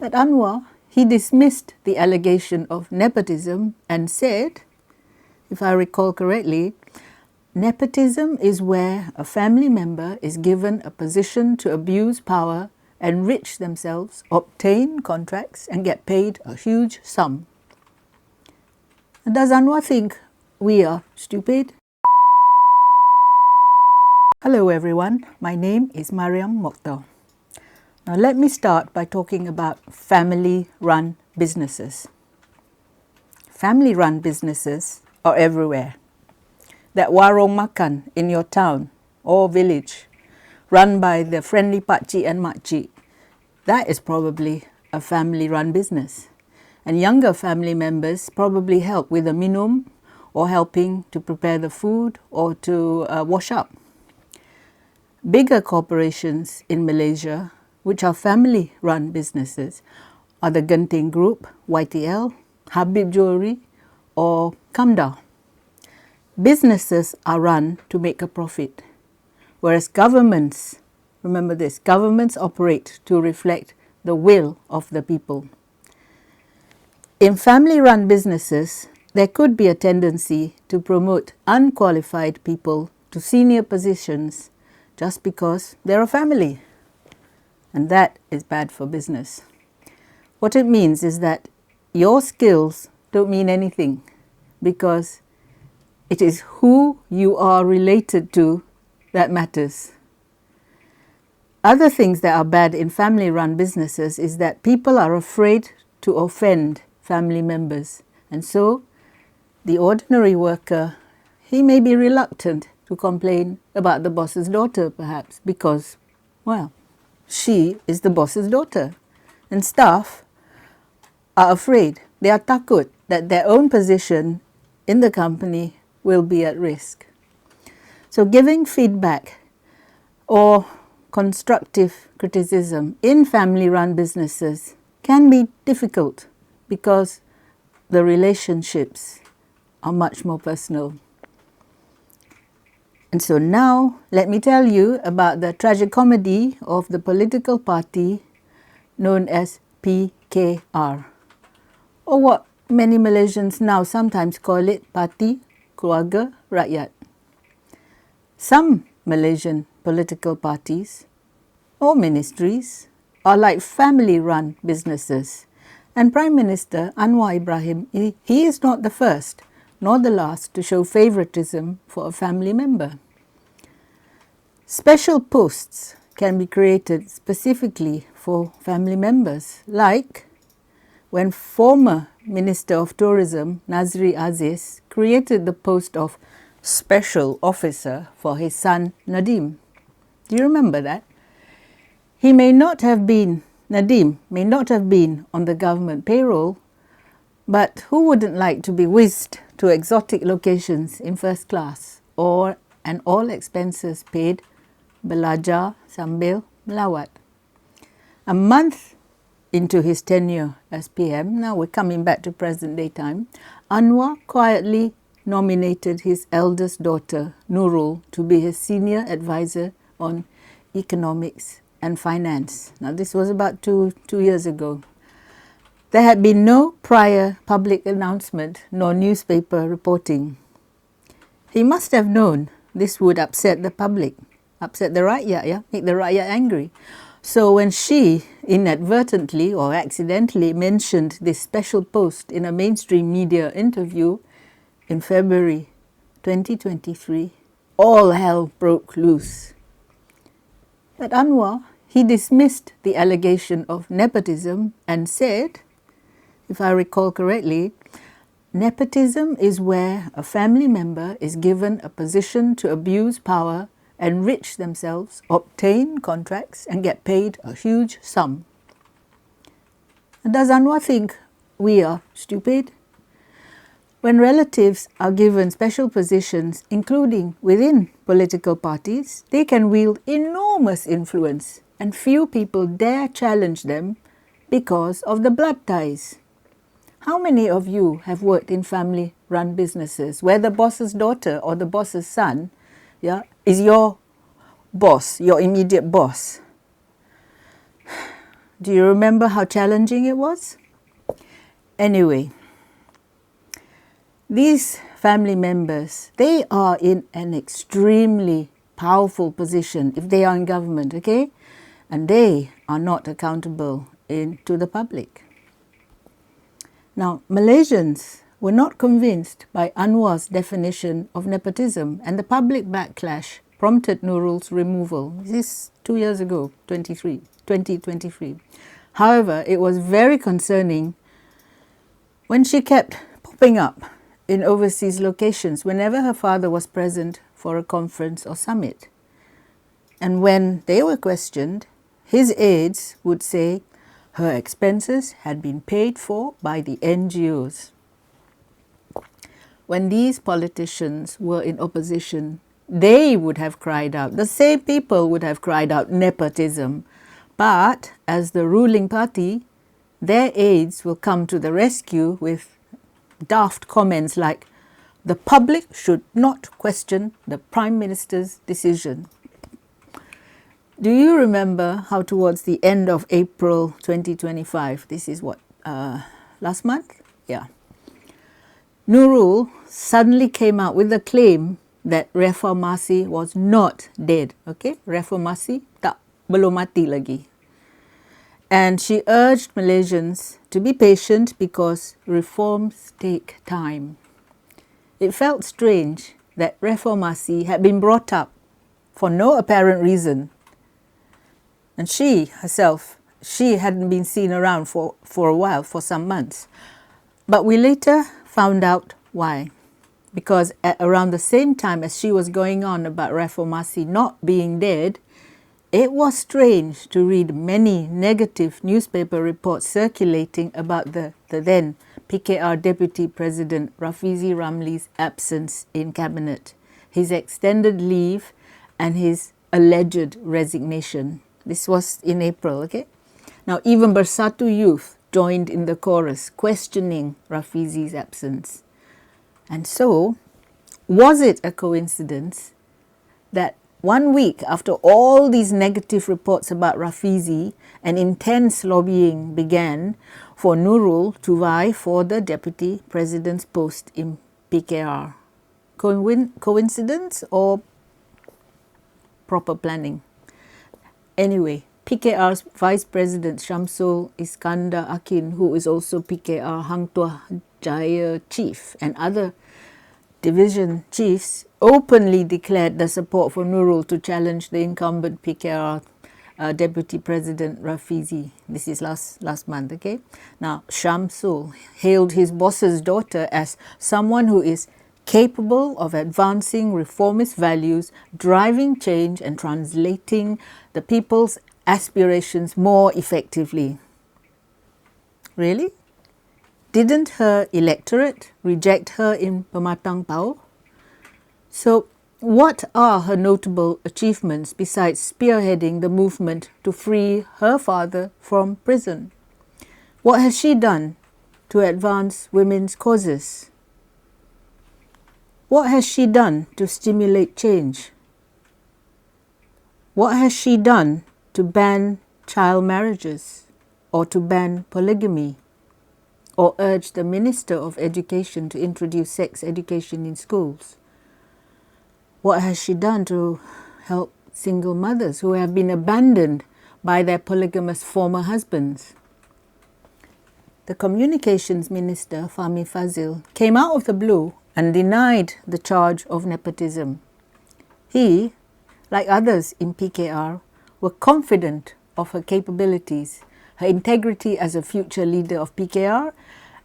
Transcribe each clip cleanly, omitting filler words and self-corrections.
But Anwar, he dismissed the allegation of nepotism and said, if I recall correctly, nepotism is where a family member is given a position to abuse power, enrich themselves, obtain contracts and get paid a huge sum. And does Anwar think we are stupid? Hello everyone, my name is Mariam Mokhtar. Now let me start by talking about family-run businesses. Family-run businesses are everywhere. That warung makan in your town or village, run by the friendly pakcik and makcik, that is probably a family-run business. And younger family members probably help with the minum or helping to prepare the food or to wash up. Bigger corporations in Malaysia, which are family-run businesses, are the Genting Group, YTL, Habib Jewelry or Kamda. Businesses are run to make a profit, whereas governments, remember this, governments operate to reflect the will of the people. In family-run businesses, there could be a tendency to promote unqualified people to senior positions just because they're a family. And that is bad for business. What it means is that your skills don't mean anything because it is who you are related to that matters. Other things that are bad in family-run businesses is that people are afraid to offend family members. And so the ordinary worker, he may be reluctant to complain about the boss's daughter perhaps because, well, she is the boss's daughter. And staff are afraid, they are takut that their own position in the company will be at risk. So giving feedback or constructive criticism in family-run businesses can be difficult because the relationships are much more personal. And so now, let me tell you about the tragicomedy of the political party known as PKR, or what many Malaysians now sometimes call it Parti Keluarga Rakyat. Some Malaysian political parties or ministries are like family-run businesses, and Prime Minister Anwar Ibrahim, he is not the first nor the last to show favouritism for a family member. Special posts can be created specifically for family members, like when former Minister of Tourism Nazri Aziz created the post of Special Officer for his son Nadim. Do you remember that? Nadim may not have been on the government payroll, but who wouldn't like to be whizzed to exotic locations in first class or and all expenses paid belajar sambil melawat? A month into his tenure as PM, now we're coming back to present day time, Anwar quietly nominated his eldest daughter, Nurul, to be his senior advisor on economics and finance. Now this was about two years ago. There had been no prior public announcement nor newspaper reporting. He must have known this would upset the public, upset the rakyat, make the rakyat angry. So when she inadvertently or accidentally mentioned this special post in a mainstream media interview in February 2023, all hell broke loose. But Anwar, he dismissed the allegation of nepotism and said, if I recall correctly, nepotism is where a family member is given a position to abuse power, enrich themselves, obtain contracts and get paid a huge sum. And does Anwar think we are stupid? When relatives are given special positions, including within political parties, they can wield enormous influence and few people dare challenge them because of the blood ties. How many of you have worked in family-run businesses where the boss's daughter or the boss's son is your boss, your immediate boss? Do you remember how challenging it was? Anyway, these family members, they are in an extremely powerful position if they are in government, okay? And they are not accountable to the public. Now, Malaysians were not convinced by Anwar's definition of nepotism, and the public backlash prompted Nurul's removal. This is 2 years ago, 2023. However, it was very concerning when she kept popping up in overseas locations whenever her father was present for a conference or summit. And when they were questioned, his aides would say her expenses had been paid for by the NGOs. When these politicians were in opposition, they would have cried out, the same people would have cried out nepotism. But as the ruling party, their aides will come to the rescue with daft comments like, the public should not question the Prime Minister's decision. Do you remember how towards the end of April 2025, this is what, last month? Yeah. Nurul suddenly came out with the claim that reformasi was not dead. Okay, reformasi belum mati lagi. And she urged Malaysians to be patient because reforms take time. It felt strange that reformasi had been brought up for no apparent reason. And she herself, she hadn't been seen around for a while, for some months. But we later found out why. Because at around the same time as she was going on about reformasi not being dead, it was strange to read many negative newspaper reports circulating about the then PKR Deputy President Rafizi Ramli's absence in cabinet, his extended leave and his alleged resignation. This was in April, okay? Now, even Bersatu Youth joined in the chorus, questioning Rafizi's absence. And so, was it a coincidence that 1 week after all these negative reports about Rafizi, an intense lobbying began for Nurul to vie for the Deputy President's post in PKR? Coincidence or proper planning? Anyway, PKR's Vice President Shamsul Iskandar Akin, who is also PKR Hang Tuah Jaya Chief, and other division chiefs openly declared their support for Nurul to challenge the incumbent PKR Deputy President Rafizi. This is last month, okay? Now, Shamsul hailed his boss's daughter as someone who is capable of advancing reformist values, driving change and translating the people's aspirations more effectively. Really? Didn't her electorate reject her in Pematang Pau? So, what are her notable achievements besides spearheading the movement to free her father from prison? What has she done to advance women's causes? What has she done to stimulate change? What has she done to ban child marriages or to ban polygamy or urge the Minister of Education to introduce sex education in schools? What has she done to help single mothers who have been abandoned by their polygamous former husbands? The Communications Minister, Fahmi Fazil, came out of the blue and denied the charge of nepotism. He, like others in PKR, were confident of her capabilities, her integrity as a future leader of PKR,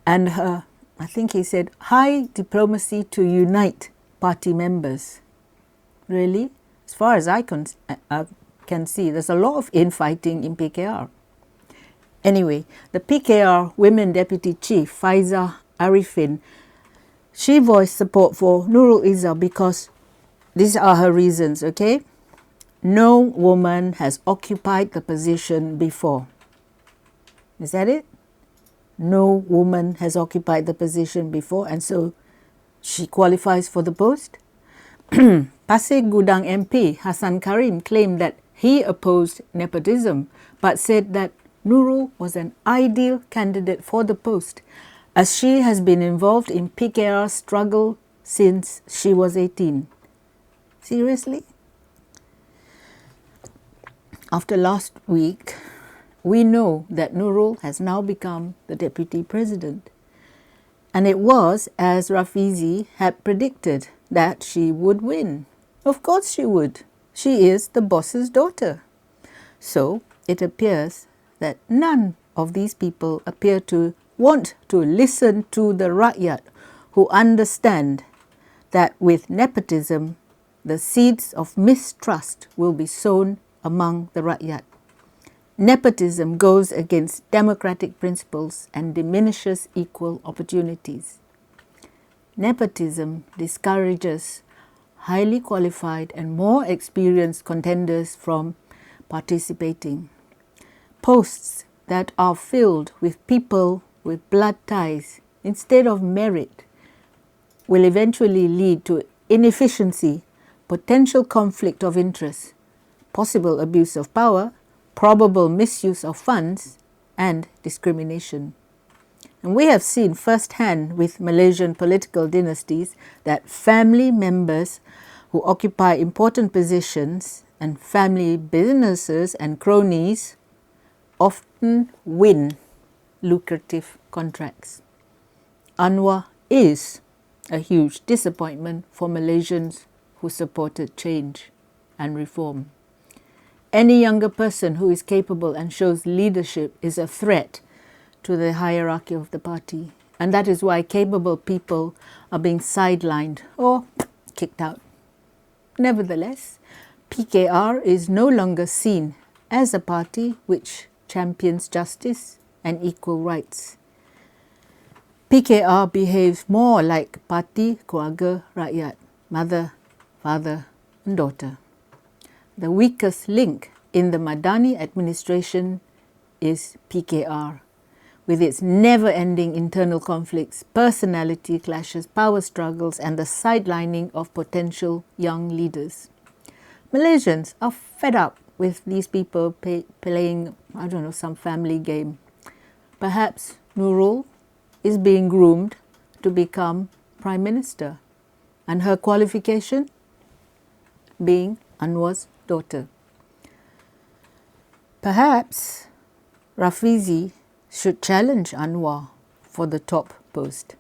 and her, I think he said, high diplomacy to unite party members. Really? As far as I can see, there's a lot of infighting in PKR. Anyway, the PKR Women Deputy Chief, Faiza Arifin, she voiced support for Nurul Izzah because these are her reasons, okay? No woman has occupied the position before. Is that it? No woman has occupied the position before, and so she qualifies for the post. Pasir Gudang MP Hassan Karim claimed that he opposed nepotism, but said that Nurul was an ideal candidate for the post, as she has been involved in PKR struggle since she was 18. Seriously? After last week, we know that Nurul has now become the deputy president. And it was as Rafizi had predicted, that she would win. Of course she would. She is the boss's daughter. So it appears that none of these people appear to want to listen to the rakyat, who understand that with nepotism, the seeds of mistrust will be sown among the rakyat. Nepotism goes against democratic principles and diminishes equal opportunities. Nepotism discourages highly qualified and more experienced contenders from participating. Posts that are filled with people with blood ties instead of merit will eventually lead to inefficiency, potential conflict of interest, possible abuse of power, probable misuse of funds, and discrimination. And we have seen firsthand with Malaysian political dynasties that family members who occupy important positions and family businesses and cronies often win lucrative contracts. Anwar is a huge disappointment for Malaysians who supported change and reform. Any younger person who is capable and shows leadership is a threat to the hierarchy of the party. And that is why capable people are being sidelined or kicked out. Nevertheless, PKR is no longer seen as a party which champions justice and equal rights. PKR behaves more like Parti Keluarga Rakyat, mother, father and daughter. The weakest link in the Madani administration is PKR, with its never-ending internal conflicts, personality clashes, power struggles and the sidelining of potential young leaders. Malaysians are fed up with these people playing, some family game. Perhaps Nurul is being groomed to become Prime Minister, and her qualification being Anwar's daughter. Perhaps Rafizi should challenge Anwar for the top post.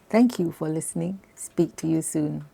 Thank you for listening. Speak to you soon.